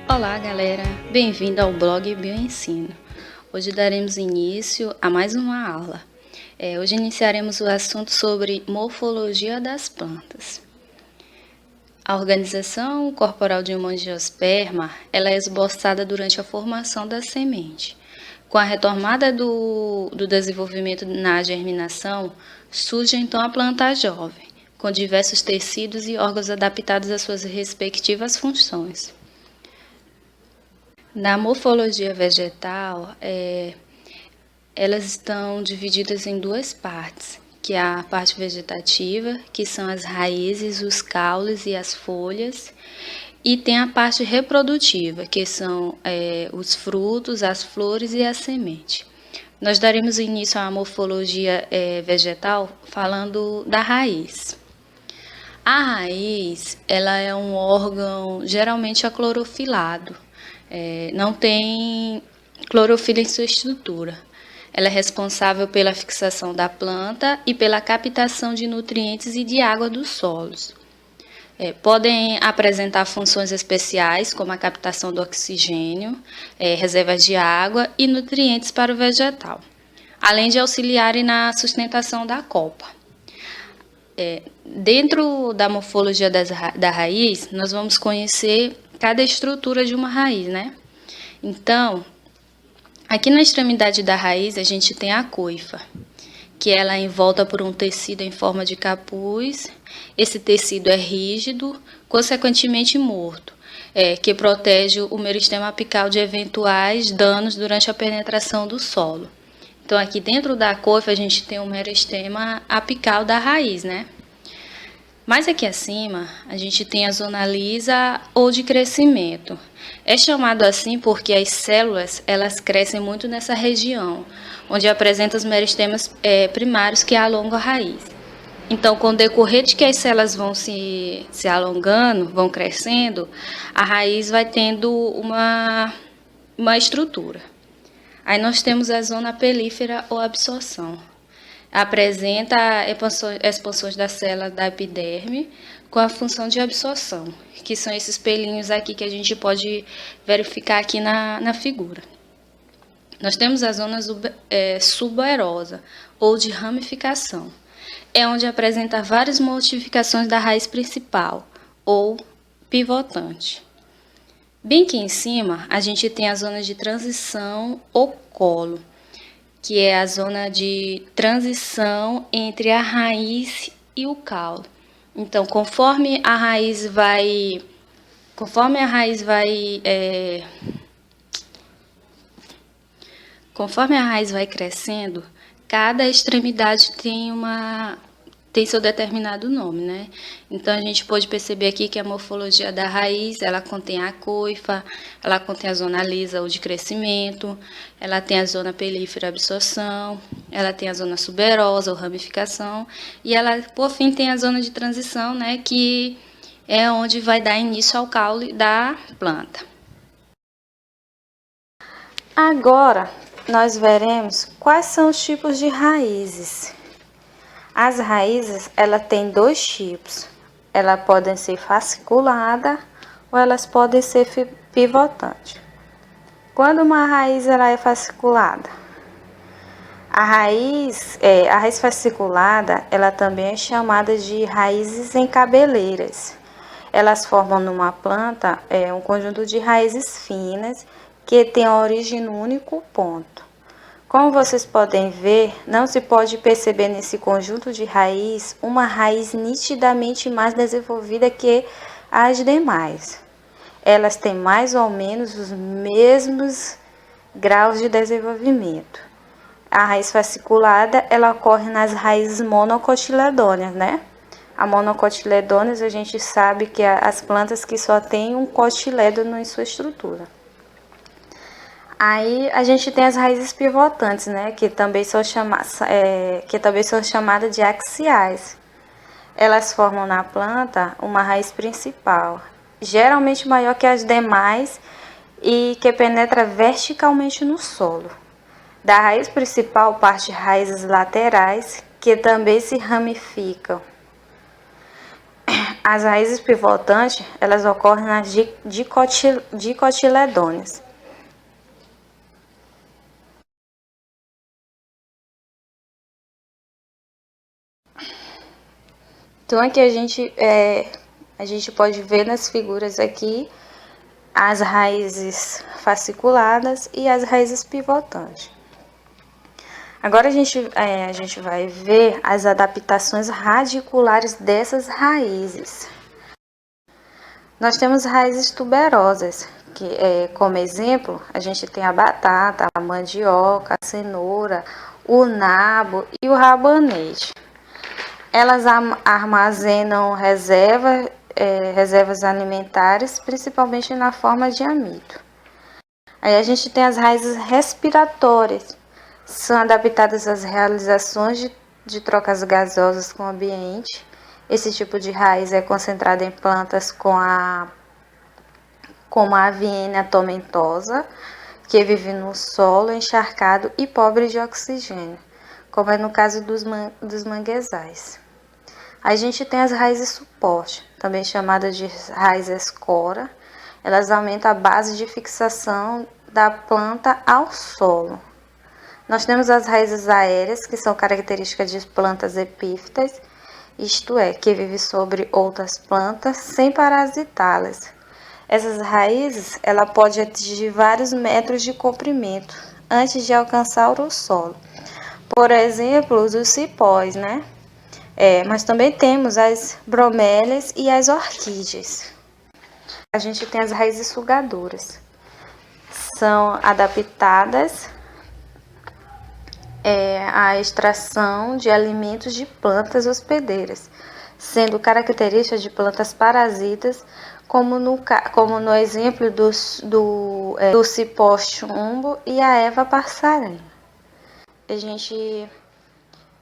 Olá galera, bem-vindo ao blog Bioensino. Hoje daremos início a mais uma aula. Hoje iniciaremos o assunto sobre morfologia das plantas. A organização corporal de um angiosperma ela é esboçada durante a formação da semente. Com a retomada do desenvolvimento na germinação, surge então a planta jovem, com diversos tecidos e órgãos adaptados às suas respectivas funções. Na morfologia vegetal, elas estão divididas em duas partes, que é a parte vegetativa, que são as raízes, os caules e as folhas, e tem a parte reprodutiva, que são os frutos, as flores e a semente. Nós daremos início à morfologia vegetal falando da raiz. A raiz, ela é um órgão geralmente aclorofilado, não tem clorofila em sua estrutura. Ela é responsável pela fixação da planta e pela captação de nutrientes e de água dos solos. Podem apresentar funções especiais, como a captação do oxigênio, reservas de água e nutrientes para o vegetal, além de auxiliarem na sustentação da copa. Dentro da morfologia da raiz, nós vamos conhecer cada estrutura de uma raiz, né? Então, aqui na extremidade da raiz a gente tem a coifa, que ela é envolta por um tecido em forma de capuz. Esse tecido é rígido, consequentemente morto, que protege o meristema apical de eventuais danos durante a penetração do solo. Então, aqui dentro da coifa a gente tem o meristema apical da raiz, né? Mais aqui acima, a gente tem a zona lisa ou de crescimento. É chamado assim porque as células elas crescem muito nessa região, onde apresenta os meristemas primários que alongam a raiz. Então, com o decorrer de que as células vão se alongando, vão crescendo, a raiz vai tendo uma estrutura. Aí nós temos a zona pelífera ou absorção. Apresenta expansões da célula da epiderme com a função de absorção, que são esses pelinhos aqui que a gente pode verificar aqui na figura. Nós temos a zona subaerosa ou de ramificação. É onde apresenta várias modificações da raiz principal ou pivotante. Bem aqui em cima, a gente tem a zona de transição ou colo, que é a zona de transição entre a raiz e o caule. Então, conforme a raiz vai crescendo, cada extremidade tem seu determinado nome, né? Então, a gente pode perceber aqui que a morfologia da raiz, ela contém a coifa, ela contém a zona lisa ou de crescimento, ela tem a zona pelífera, absorção, ela tem a zona suberosa ou ramificação, e ela, por fim, tem a zona de transição, né? Que é onde vai dar início ao caule da planta. Agora, nós veremos quais são os tipos de raízes. As raízes, ela tem dois tipos. Elas podem ser fasciculada ou elas podem ser pivotantes. Quando uma raiz ela é fasciculada, a raiz fasciculada, ela também é chamada de raízes encabeleiras. Elas formam numa planta um conjunto de raízes finas que tem a origem no único ponto. Como vocês podem ver, não se pode perceber nesse conjunto de raiz uma raiz nitidamente mais desenvolvida que as demais. Elas têm mais ou menos os mesmos graus de desenvolvimento. A raiz fasciculada, ela ocorre nas raízes monocotiledôneas, né? A monocotiledôneas, a gente sabe que é as plantas que só têm um cotilédono em sua estrutura. Aí a gente tem as raízes pivotantes, né, que também são chamadas de axiais. Elas formam na planta uma raiz principal, geralmente maior que as demais e que penetra verticalmente no solo. Da raiz principal parte raízes laterais que também se ramificam. As raízes pivotantes, elas ocorrem nas dicotiledôneas. Então aqui a gente pode ver nas figuras aqui as raízes fasciculadas e as raízes pivotantes. Agora a gente vai ver as adaptações radiculares dessas raízes. Nós temos raízes tuberosas, que como exemplo, a gente tem a batata, a mandioca, a cenoura, o nabo e o rabanete. Elas armazenam reservas alimentares, principalmente na forma de amido. Aí a gente tem as raízes respiratórias, são adaptadas às realizações de trocas gasosas com o ambiente. Esse tipo de raiz é concentrada em plantas como a Vienia tomentosa, que vive no solo encharcado e pobre de oxigênio, como é no caso dos manguezais. A gente tem as raízes suporte, também chamadas de raiz escora. Elas aumentam a base de fixação da planta ao solo. Nós temos as raízes aéreas, que são características de plantas epífitas, isto é, que vivem sobre outras plantas sem parasitá-las. Essas raízes, ela pode atingir vários metros de comprimento antes de alcançar o solo. Por exemplo, os cipós, né? Mas também temos as bromélias e as orquídeas. A gente tem as raízes sugadoras. São adaptadas à extração de alimentos de plantas hospedeiras, sendo características de plantas parasitas, como no exemplo do cipó chumbo e a erva passarinho. A gente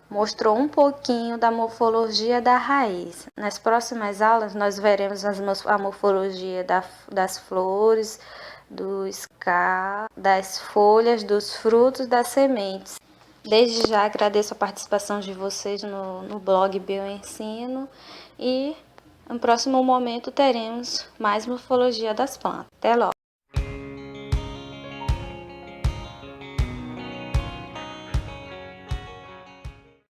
mostrou um pouquinho da morfologia da raiz. Nas próximas aulas, nós veremos a morfologia das flores, das folhas, dos frutos, das sementes. Desde já agradeço a participação de vocês no blog Bioensino e no próximo momento teremos mais morfologia das plantas. Até logo!